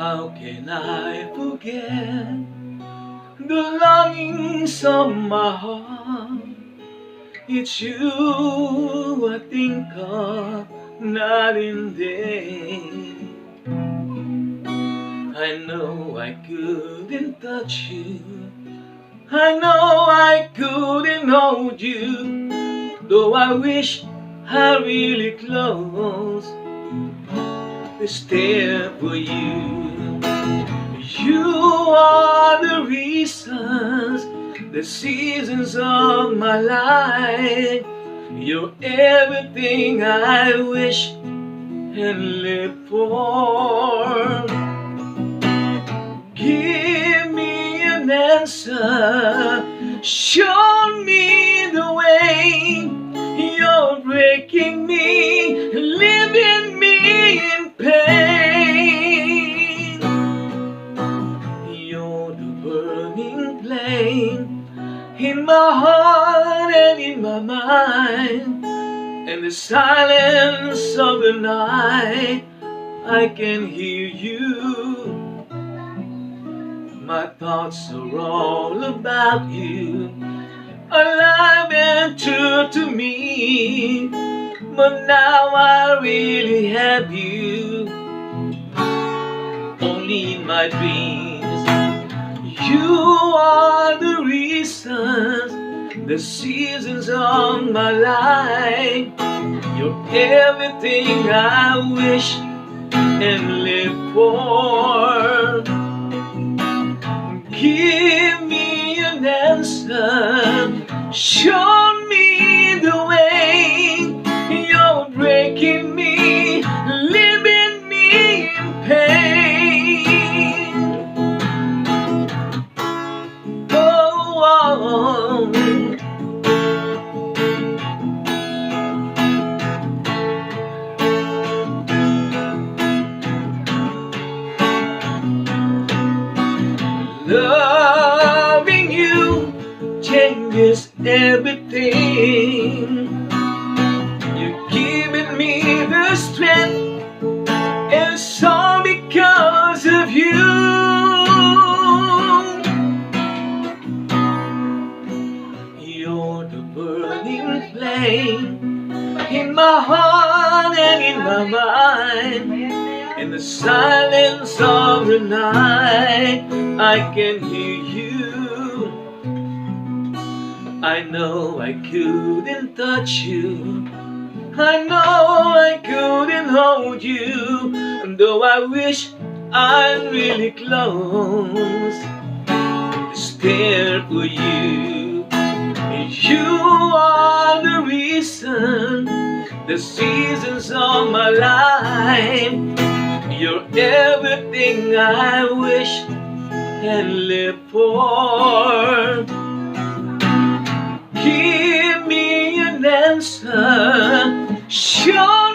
How can I forget the longings of my heart? It's you I think of night and day. I know I couldn't touch you, I know I couldn't hold you, though I wish I really close to stare for you. You are the reasons, the seasons of my life. You're everything I wish and live for. Give me an answer, show me the way. You're breaking me, leaving me in pain. You're the burning flame in my heart and in my mind. In the silence of the night, I can hear you. My thoughts are all about you, alive and true to me. But now I really have you, only in my dreams. You are the reasons, the seasons of my life. You're everything I wish and live for. Give me an answer, show me the way. You're breaking me, leaving me in pain. Oh, oh. Loving you changes everything. You're giving me the strength, and it's all because of you. You're the burning flame in my heart and in my mind. In the silence of the night, I can hear you. I know I couldn't touch you, I know I couldn't hold you, and though I wish I'm really close to stare for you. You are the reason, the seasons of my life. You're everything I wish and live for. Give me an answer, show